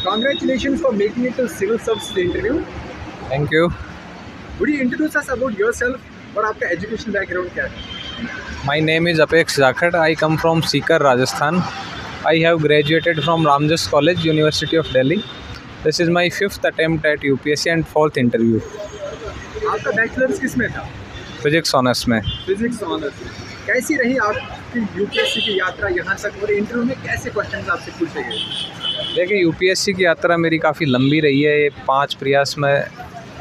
Congratulations for making it to civil service interview. Thank you. Would you introduce us about yourself और आपका education background क्या है? My name is Apex Zakhar. I come from Sikar, Rajasthan. I have graduated from Ramjas College, University of Delhi. This is my 5th attempt at UPSC and 4th interview. आपका bachelors किस में था? Physics honors में. Physics honours में। कैसी रही आपकी UPSC की यात्रा यहाँ तक और इंटरव्यू में कैसे क्वेश्चन आपसे पूछे गए? देखिए यूपीएससी की यात्रा मेरी काफ़ी लंबी रही है। ये 5 प्रयास मैं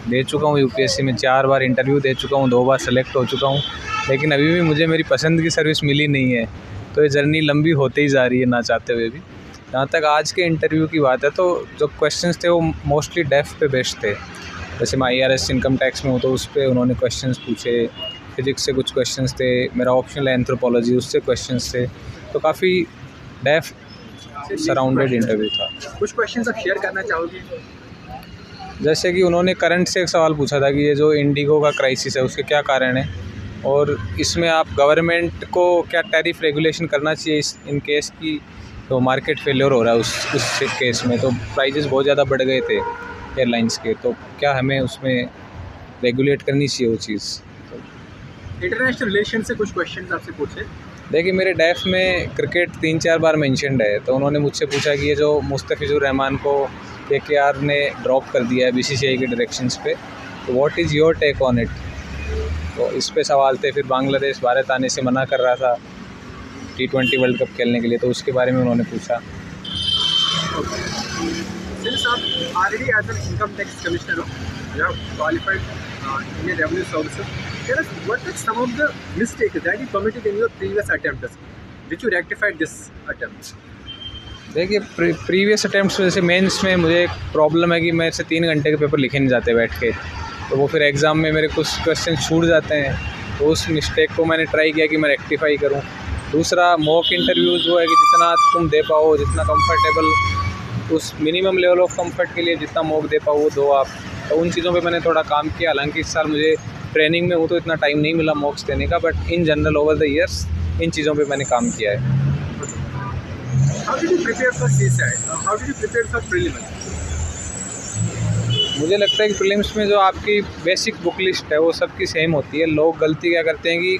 दे चुका हूँ यूपीएससी में, 4 बार इंटरव्यू दे चुका हूँ, 2 बार सेलेक्ट हो चुका हूँ, लेकिन अभी भी मुझे मेरी पसंद की सर्विस मिली नहीं है। तो ये जर्नी लंबी होते ही जा रही है ना चाहते हुए भी। जहाँ तक आज के इंटरव्यू की बात है तो जो क्वेश्चंस थे वो मोस्टली डेफ पे बेस्ड थे। जैसे मैं IRS इनकम टैक्स में हूँ तो उस पर उन्होंने क्वेश्चंस पूछे, फिजिक्स से कुछ क्वेश्चंस थे, मेरा ऑप्शनल एंथ्रोपोलॉजी उससे क्वेश्चंस थे, तो काफ़ी डेफ सराउंडेड इंटरव्यू था। कुछ क्वेश्चन आप शेयर करना चाहोगे? जैसे कि उन्होंने करंट से एक सवाल पूछा था कि ये जो इंडिगो का क्राइसिस है उसके क्या कारण है और इसमें आप गवर्नमेंट को क्या टैरिफ रेगुलेशन करना चाहिए इन केस की तो मार्केट फेलियर हो रहा है उस केस में, तो प्राइजेस बहुत ज़्यादा बढ़ गए थे एयरलाइंस के, तो क्या हमें उसमें रेगुलेट करनी चाहिए वो चीज़। इंटरनेशनल रिलेशन से कुछ क्वेश्चन आपसे पूछे। देखिए मेरे डैफ में क्रिकेट 3-4 बार मेंशनड है, तो उन्होंने मुझसे पूछा कि ये जो मुस्तफिजुर रहमान को KKR ने ड्रॉप कर दिया है BCCI के डायरेक्शंस पे, तो what is your take on it. तो इस पे सवाल थे। फिर बांग्लादेश भारत आने से मना कर रहा था T20 वर्ल्ड कप खेलने के लिए, तो उसके बारे में उन्होंने पूछा। Since आप already as an income tax commissioner, you have qualified in the revenue services. Tell us what are some of the mistakes that you committed in your previous attempts, which you rectified this attempt? देखिए previous attempts में जैसे mains में मुझे एक problem है कि मेरे से 3 घंटे के पेपर लिखे नहीं जाते बैठ के, तो वो फिर एग्ज़ाम में मेरे कुछ क्वेश्चन छूट जाते हैं, तो उस मिस्टेक को मैंने ट्राई किया कि मैं रेक्टिफाई करूं। दूसरा मॉक इंटरव्यूज़ वो है कि जितना तुम दे पाओ, जितना कंफर्टेबल उस मिनिमम लेवल ऑफ कंफर्ट के लिए जितना मॉक दे पाओ वो दो आप, तो उन चीज़ों पे मैंने थोड़ा काम किया। हालांकि इस साल मुझे ट्रेनिंग में हूँ तो इतना टाइम नहीं मिला मॉक्स देने का, but in general over the years in चीज़ों पे मैंने काम किया है। How did you prepare for CSAT? How did you prepare for prelims? मुझे लगता है कि प्रीलिम्स में जो आपकी बेसिक बुक लिस्ट है वो सबकी सेम होती है। लोग गलती क्या करते हैं कि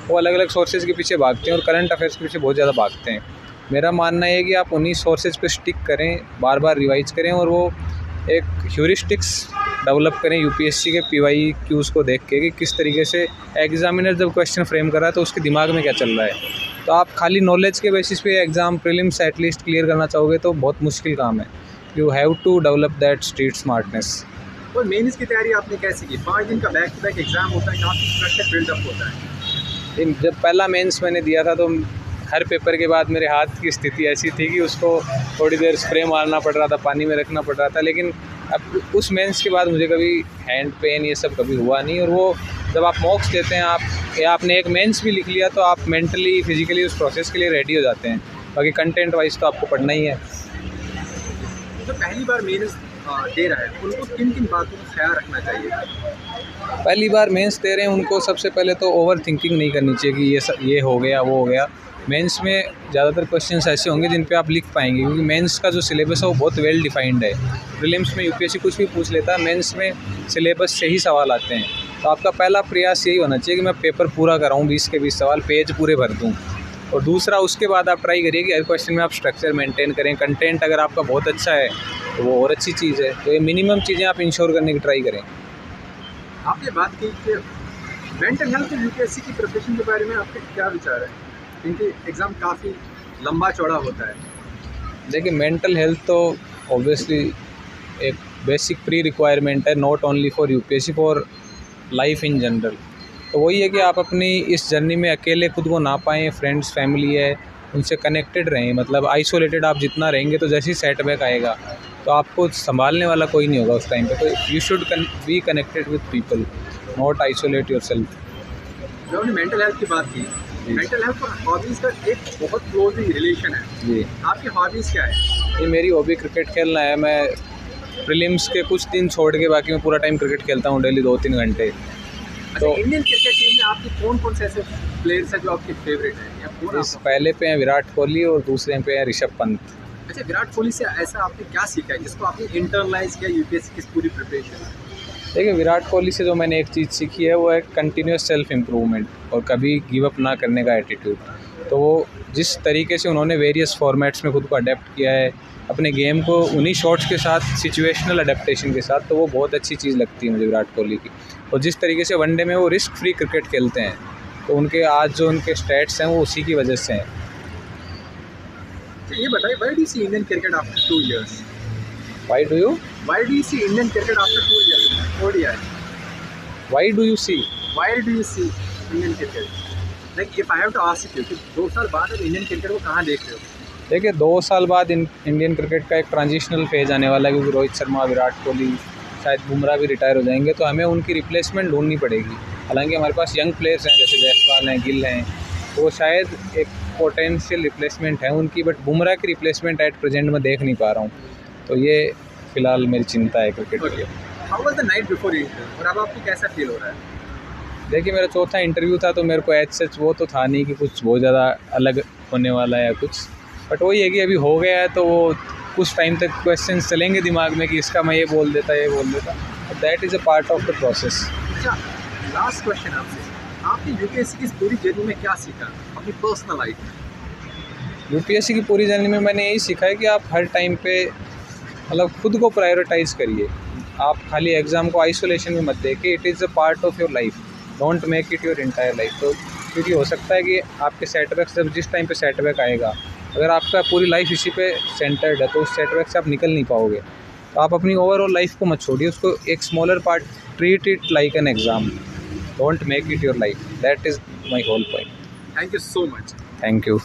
वो अलग अलग सोर्सेज के पीछे भागते हैं और करंट अफेयर्स के पीछे बहुत ज़्यादा भागते हैं। मेरा मानना है कि आप उन्हीं सोर्सेज पे स्टिक करें, बार बार रिवाइज करें और वो एक ह्यूरिस्टिक्स डेवलप करें यूपीएससी के PYQs को देख के कि किस तरीके से एग्जामिनर जब क्वेश्चन फ्रेम कर रहा है तो उसके दिमाग में क्या चल रहा है। तो आप खाली नॉलेज के बेसिस पे एग्ज़ाम प्रीलिम्स एटलीस्ट क्लियर करना चाहोगे तो बहुत मुश्किल काम है। You have to develop that street smartness. और मेंस की तैयारी आपने कैसे की? 5 दिन का बैक टू बैक एग्जाम होता है, काफ़ी प्रेशर बिल्डअप होता है। जब पहला मेंस मैंने दिया था तो हर पेपर के बाद मेरे हाथ की स्थिति ऐसी थी कि उसको थोड़ी देर स्प्रे मारना पड़ रहा था, पानी में रखना पड़ रहा था, लेकिन अब उस मेंस के बाद मुझे कभी हैंड पेन ये सब कभी हुआ नहीं। और वो जब आप मॉक्स देते हैं आपने एक मेंस भी लिख लिया तो आप मेंटली फिजिकली उस प्रोसेस के लिए रेडी हो जाते हैं। बाकी कंटेंट वाइज तो आपको पढ़ना ही है। जो पहली बार मेंस दे रहा है उनको किन किन बातों का ख्याल रखना चाहिए? पहली बार मेंस दे रहे हैं उनको सबसे पहले तो ओवर थिंकिंग नहीं करनी चाहिए कि ये हो गया वो हो गया। मेंस में ज़्यादातर क्वेश्चंस ऐसे होंगे जिन पे आप लिख पाएंगे, क्योंकि मेंस का जो सिलेबस है वो बहुत वेल डिफाइंड है। प्रीलिम्स में यूपीएससी कुछ भी पूछ लेता है, मेंस में सिलेबस से ही सवाल आते हैं। तो आपका पहला प्रयास यही होना चाहिए कि मैं पेपर पूरा कराऊँ, 20 के 20 सवाल पेज पूरे भर दूँ। और दूसरा उसके बाद आप ट्राई करिए कि हर क्वेश्चन में आप स्ट्रक्चर मेंटेन करें। कंटेंट अगर आपका बहुत अच्छा है तो वो और अच्छी चीज़ है। तो ये मिनिमम चीज़ें आप इंश्योर करने की ट्राई करें। आपने बात की कि मेंटल हेल्थ और यूपीएससी की प्रिपरेशन के बारे में आपके क्या विचार है? क्योंकि एग्ज़ाम काफ़ी लंबा चौड़ा होता है। देखिए मेंटल हेल्थ तो ऑब्वियसली एक बेसिक प्री रिक्वायरमेंट है, not only for UPSC, for life in general. तो वही है कि आप अपनी इस जर्नी में अकेले खुद को ना पाएँ, फ्रेंड्स फैमिली है उनसे कनेक्टेड रहें। मतलब आइसोलेटेड आप जितना रहेंगे तो जैसे ही सेटबैक आएगा तो आपको संभालने वाला कोई नहीं होगा उस टाइम पे। तो you should be connected with people, not isolate yourself. जब हमने मेंटल हेल्थ की बात की, मेंटल हेल्थ और हॉबीज़ का एक बहुत क्लोज रिलेशन है जी। आपकी हॉबीज़ क्या है? ये मेरी हॉबी क्रिकेट खेलना है। मैं प्रीलिम्स के कुछ दिन छोड़ के बाकी मैं पूरा टाइम क्रिकेट खेलता हूँ डेली 2-3 घंटे। तो इंडियन क्रिकेट टीम में आपके कौन कौन से ऐसे प्लेयर्स हैं जो आपके फेवरेट हैं या कौन इस पहले पे हैं विराट कोहली और दूसरे पे हैं ऋषभ पंत। अच्छा, विराट कोहली से ऐसा आपने क्या सीखा है जिसको आपने इंटरनलाइज किया यूपीएससी की पूरी प्रिपरेशन? देखिए, विराट कोहली से जो मैंने एक चीज़ सीखी है वो है कंटिन्यूस सेल्फ इम्प्रूवमेंट और कभी गिव अप ना करने का एटीट्यूड। तो वो जिस तरीके से उन्होंने वेरियस फॉर्मेट्स में खुद को अडेप्ट किया है अपने गेम को, उन्हीं शॉट्स के साथ सिचुएशनल अडेप्टेशन के साथ, तो वो बहुत अच्छी चीज़ लगती है मुझे विराट कोहली की। और जिस तरीके से वनडे में वो रिस्क फ्री क्रिकेट खेलते हैं, तो उनके आज जो उनके स्टैट्स हैं वो उसी की वजह से हैं। तो ये बताइए, why do you see Indian cricket after 2 years? Why do you Why do you see Indian cricket after 2 years? ODI. Why do you see Why do you see Indian cricket? Like if I have to ask you कि 2 साल बाद आप Indian cricket को कहाँ देख रहे हो? देखिए, 2 साल बाद इंडियन क्रिकेट का एक ट्रांजिशनल फेज आने वाला है, क्योंकि रोहित शर्मा, विराट कोहली, शायद बुमराह भी रिटायर हो जाएंगे, तो हमें उनकी रिप्लेसमेंट ढूंढनी पड़ेगी। हालांकि हमारे पास यंग प्लेयर्स हैं, जैसे जायसवाल हैं, गिल हैं, तो वो शायद एक पोटेंशियल रिप्लेसमेंट है उनकी, बट बुमराह की रिप्लेसमेंट एट प्रेजेंट में देख नहीं पा रहा हूँ। तो ये फिलहाल मेरी चिंता है क्रिकेट के लिए। How was the night before interview और अब आपको कैसा फील हो रहा है? देखिए, मेरा चौथा इंटरव्यू था, तो मेरे को एज सच वो तो था नहीं कि कुछ बहुत ज़्यादा अलग होने वाला है या कुछ, बट वही है कि अभी हो गया है, तो वो कुछ टाइम तक क्वेश्चंस चलेंगे दिमाग में कि इसका मैं ये बोल देता, that is a part of the process. अच्छा, लास्ट क्वेश्चन आपसे, आपने यूपीएससी की इस पूरी जर्नी में क्या सीखा अपनी पर्सनल लाइफ में? यूपीएससी की पूरी जर्नी में मैंने यही सीखा है कि आप हर टाइम पे मतलब खुद को प्रायोरिटाइज़ करिए। आप खाली एग्ज़ाम को आइसोलेशन में मत देखिए, it is a part of your life, don't make it your entire life. तो क्योंकि हो सकता है कि आपके सेटबैक, जब जिस टाइम पे सेटबैक आएगा, अगर आपका पूरी लाइफ इसी पे सेंटर्ड है, तो उस सेटबैक से आप निकल नहीं पाओगे। तो आप अपनी ओवरऑल लाइफ को मत छोड़िए, उसको एक smaller part, treat it like an exam, don't make it your life, that is my whole point. Thank you so much. Thank you.